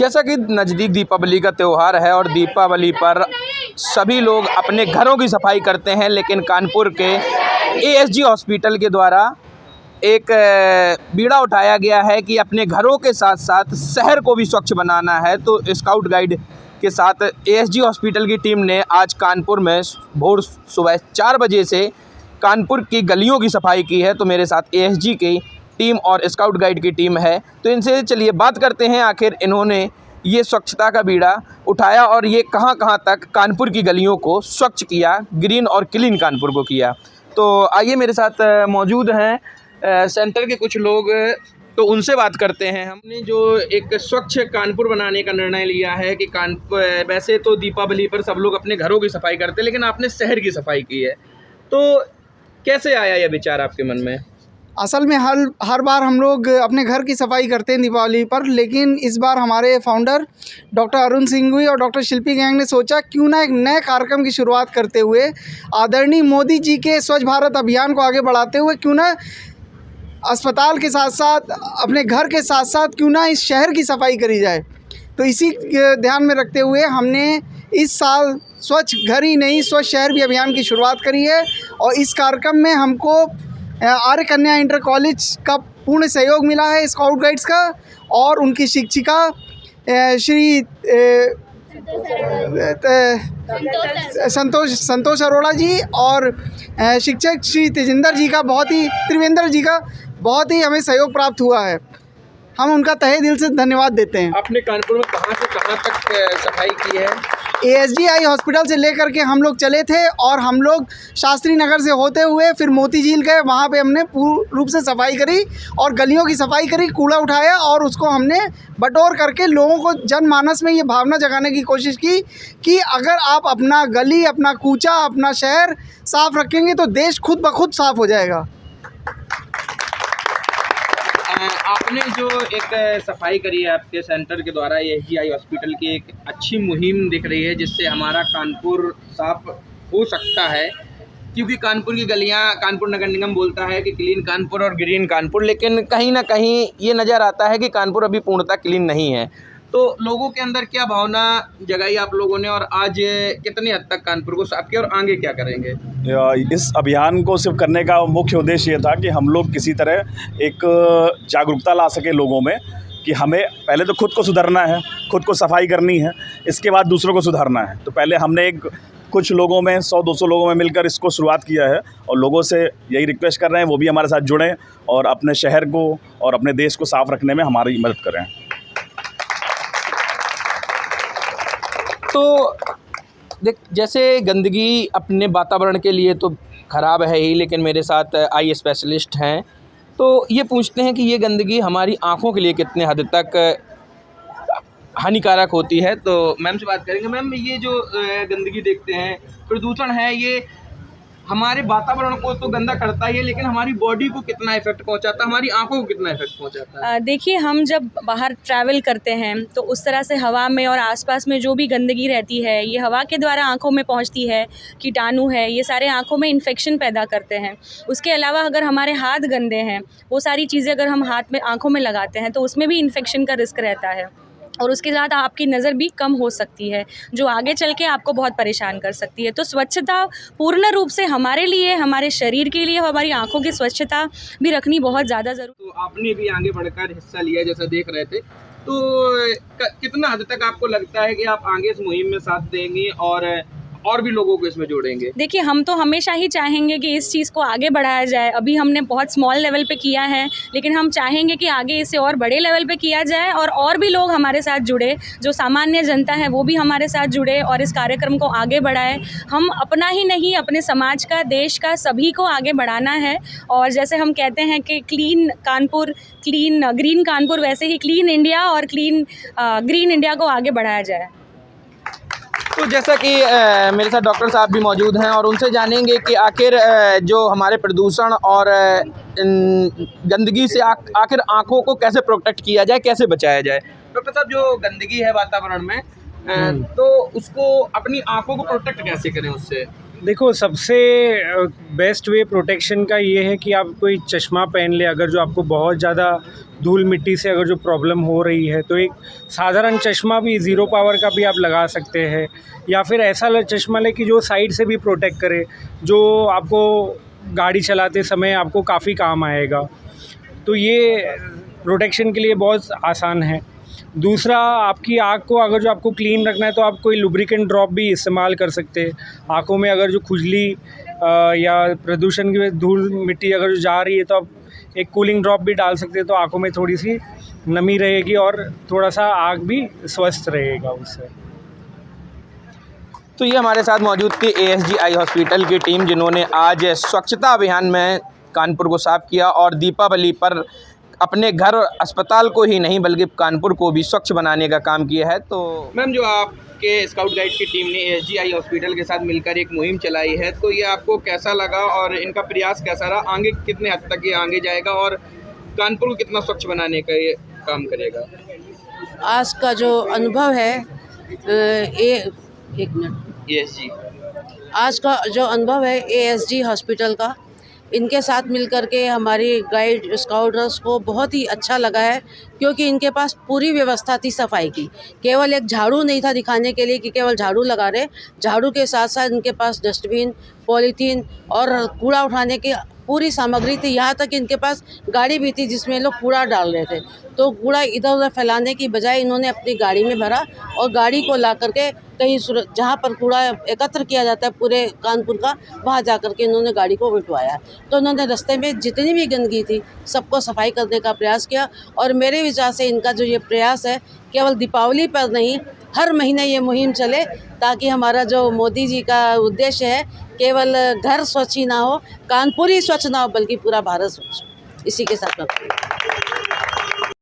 जैसा कि नज़दीक दीपावली का त्यौहार है और दीपावली पर सभी लोग अपने घरों की सफाई करते हैं, लेकिन कानपुर के एएसजी हॉस्पिटल के द्वारा एक बीड़ा उठाया गया है कि अपने घरों के साथ साथ शहर को भी स्वच्छ बनाना है। तो स्काउट गाइड के साथ एएसजी हॉस्पिटल की टीम ने आज कानपुर में भोर सुबह 4 बजे से कानपुर की गलियों की सफाई की है। तो मेरे साथ एएसजी की टीम और स्काउट गाइड की टीम है, तो इनसे चलिए बात करते हैं आखिर इन्होंने ये स्वच्छता का बीड़ा उठाया और ये कहां कहां तक कानपुर की गलियों को स्वच्छ किया, ग्रीन और क्लीन कानपुर को किया। तो आइए, मेरे साथ मौजूद हैं सेंटर के कुछ लोग, तो उनसे बात करते हैं। हमने जो एक स्वच्छ कानपुर बनाने का निर्णय लिया है कि कानपुर, वैसे तो दीपावली पर सब लोग अपने घरों की सफाई करते हैं, लेकिन आपने शहर की सफाई की है, तो कैसे आया यह विचार आपके मन में? असल में हर बार हम लोग अपने घर की सफाई करते हैं दीपावली पर, लेकिन इस बार हमारे फाउंडर डॉक्टर अरुण सिंघवी और डॉक्टर शिल्पी गैंग ने सोचा क्यों ना एक नए कार्यक्रम की शुरुआत करते हुए आदरणीय मोदी जी के स्वच्छ भारत अभियान को आगे बढ़ाते हुए क्यों ना अस्पताल के साथ साथ अपने घर के साथ साथ क्यों ना इस शहर की सफाई करी जाए। तो इसी ध्यान में रखते हुए हमने इस साल स्वच्छ घर ही नहीं स्वच्छ शहर भी अभियान की शुरुआत करी है। और इस कार्यक्रम में हमको आर्य कन्या इंटर कॉलेज का पूर्ण सहयोग मिला है, स्काउट गाइड्स का, और उनकी शिक्षिका श्री संतोष अरोड़ा जी और शिक्षक श्री त्रिवेंद्र जी का बहुत ही हमें सहयोग प्राप्त हुआ है। हम उनका तहे दिल से धन्यवाद देते हैं। आपने कानपुर में कहाँ से कहाँ तक सफाई की है? एएसजीआई हॉस्पिटल से लेकर के हम लोग चले थे और हम लोग शास्त्री नगर से होते हुए फिर मोती झील गए, वहाँ पे हमने पूर्ण रूप से सफाई करी और गलियों की सफाई करी, कूड़ा उठाया और उसको हमने बटोर करके लोगों को जनमानस में ये भावना जगाने की कोशिश की कि अगर आप अपना गली, अपना कूचा, अपना शहर साफ़ रखेंगे तो देश खुद ब खुद साफ़ हो जाएगा। आपने जो एक सफाई करी है आपके सेंटर के द्वारा, एएसजीआई हॉस्पिटल की एक अच्छी मुहिम दिख रही है जिससे हमारा कानपुर साफ हो सकता है, क्योंकि कानपुर की गलियां, कानपुर नगर निगम बोलता है कि क्लीन कानपुर और ग्रीन कानपुर, लेकिन कहीं ना कहीं ये नज़र आता है कि कानपुर अभी पूर्णतः क्लीन नहीं है। तो लोगों के अंदर क्या भावना जगाई आप लोगों ने और आज कितनी हद तक कानपुर को साफ किया और आगे क्या करेंगे? इस अभियान को सिर्फ करने का मुख्य उद्देश्य ये था कि हम लोग किसी तरह एक जागरूकता ला सके लोगों में कि हमें पहले तो खुद को सुधारना है, खुद को सफाई करनी है, इसके बाद दूसरों को सुधारना है। तो पहले हमने कुछ लोगों में 100-200 लोगों में मिलकर इसको शुरुआत किया है और लोगों से यही रिक्वेस्ट कर रहे हैं वो भी हमारे साथ जुड़ें और अपने शहर को और अपने देश को साफ़ रखने में हमारी मदद करें। तो देख, जैसे गंदगी अपने वातावरण के लिए तो ख़राब है ही, लेकिन मेरे साथ आई स्पेशलिस्ट हैं, तो ये पूछते हैं कि ये गंदगी हमारी आँखों के लिए कितने हद तक हानिकारक होती है। तो मैम से बात करेंगे। मैम, ये जो गंदगी देखते हैं, प्रदूषण है, ये हमारे वातावरण को तो गंदा करता ही है, लेकिन हमारी बॉडी को कितना इफेक्ट पहुंचाता है, हमारी आंखों को कितना इफेक्ट पहुंचाता है? देखिए, हम जब बाहर ट्रैवल करते हैं तो उस तरह से हवा में और आसपास में जो भी गंदगी रहती है ये हवा के द्वारा आंखों में पहुंचती है, कीटाणु है, ये सारे आंखों में इन्फेक्शन पैदा करते हैं। उसके अलावा अगर हमारे हाथ गंदे हैं, वो सारी चीज़ें अगर हम हाथ में आँखों में लगाते हैं तो उसमें भी इन्फेक्शन का रिस्क रहता है और उसके साथ आपकी नज़र भी कम हो सकती है, जो आगे चल के आपको बहुत परेशान कर सकती है। तो स्वच्छता पूर्ण रूप से हमारे लिए, हमारे शरीर के लिए, हमारी आंखों की स्वच्छता भी रखनी बहुत ज़्यादा ज़रूरी। तो आपने भी आगे बढ़कर हिस्सा लिया जैसा देख रहे थे, तो कितना हद तक आपको लगता है कि आप आगे इस मुहिम में साथ देंगी और भी लोगों को इसमें जोड़ेंगे? देखिए, हम तो हमेशा ही चाहेंगे कि इस चीज़ को आगे बढ़ाया जाए। अभी हमने बहुत स्मॉल लेवल पे किया है, लेकिन हम चाहेंगे कि आगे इसे और बड़े लेवल पे किया जाए और भी लोग हमारे साथ जुड़े, जो सामान्य जनता है वो भी हमारे साथ जुड़े और इस कार्यक्रम को आगे बढ़ाए। हम अपना ही नहीं, अपने समाज का, देश का, सभी को आगे बढ़ाना है। और जैसे हम कहते हैं कि क्लीन कानपुर, ग्रीन कानपुर, वैसे ही क्लीन इंडिया और ग्रीन इंडिया को आगे बढ़ाया जाए। तो जैसा कि मेरे साथ डॉक्टर साहब भी मौजूद हैं और उनसे जानेंगे कि आखिर जो हमारे प्रदूषण और गंदगी से आखिर आँखों को कैसे प्रोटेक्ट किया जाए, कैसे बचाया जाए। डॉक्टर साहब, जो गंदगी है वातावरण में, तो उसको अपनी आँखों को प्रोटेक्ट कैसे करें उससे? देखो, सबसे बेस्ट वे प्रोटेक्शन का ये है कि आप कोई चश्मा पहन ले। अगर जो आपको बहुत ज़्यादा धूल मिट्टी से अगर जो प्रॉब्लम हो रही है तो एक साधारण चश्मा भी 0 पावर का भी आप लगा सकते हैं, या फिर ऐसा चश्मा ले कि जो साइड से भी प्रोटेक्ट करे, जो आपको गाड़ी चलाते समय आपको काफ़ी काम आएगा। तो ये प्रोटेक्शन के लिए बहुत आसान है। दूसरा, आपकी आँख को अगर जो आपको क्लीन रखना है तो आप कोई लुब्रिकेंट ड्रॉप भी इस्तेमाल कर सकते हैं। आँखों में अगर जो खुजली या प्रदूषण की धूल मिट्टी अगर जो जा रही है तो आप एक कूलिंग ड्रॉप भी डाल सकते हैं, तो आँखों में थोड़ी सी नमी रहेगी और थोड़ा सा आँख भी स्वस्थ रहेगा उससे। तो ये हमारे साथ मौजूद थी ASG आई हॉस्पिटल की टीम, जिन्होंने आज स्वच्छता अभियान में कानपुर को साफ किया और दीपावली पर अपने घर अस्पताल को ही नहीं बल्कि कानपुर को भी स्वच्छ बनाने का काम किया है। तो मैम, जो आपके स्काउट गाइड की टीम ने ASG आई हॉस्पिटल के साथ मिलकर एक मुहिम चलाई है, तो ये आपको कैसा लगा और इनका प्रयास कैसा रहा? आगे कितने हद तक ये आगे जाएगा और कानपुर को कितना स्वच्छ बनाने का ये काम करेगा? आज का जो अनुभव है एक मिनट ASG आज का जो अनुभव है ASG हॉस्पिटल का, इनके साथ मिलकर के हमारी गाइड स्काउटर्स को बहुत ही अच्छा लगा है, क्योंकि इनके पास पूरी व्यवस्था थी सफाई की। केवल एक झाड़ू नहीं था दिखाने के लिए कि केवल झाड़ू लगा रहे, झाड़ू के साथ साथ इनके पास डस्टबिन, पॉलीथीन और कूड़ा उठाने की पूरी सामग्री थी। यहाँ तक इनके पास गाड़ी भी थी जिसमें लोग कूड़ा डाल रहे थे, तो कूड़ा इधर उधर फैलाने की बजाय इन्होंने अपनी गाड़ी में भरा और गाड़ी को ला करके कहीं जहाँ पर कूड़ा एकत्र किया जाता है पूरे कानपुर का, वहाँ जा कर के इन्होंने गाड़ी को उठवाया। तो उन्होंने रास्ते में जितनी भी गंदगी थी सबको सफाई करने का प्रयास किया। और मेरे विचार से इनका जो ये प्रयास है, केवल दीपावली पर नहीं, हर महीने ये मुहिम चले, ताकि हमारा जो मोदी जी का उद्देश्य है केवल घर स्वच्छ ही ना हो, कानपुर ही स्वच्छ ना हो, बल्कि पूरा भारत स्वच्छ। इसी के साथ मैं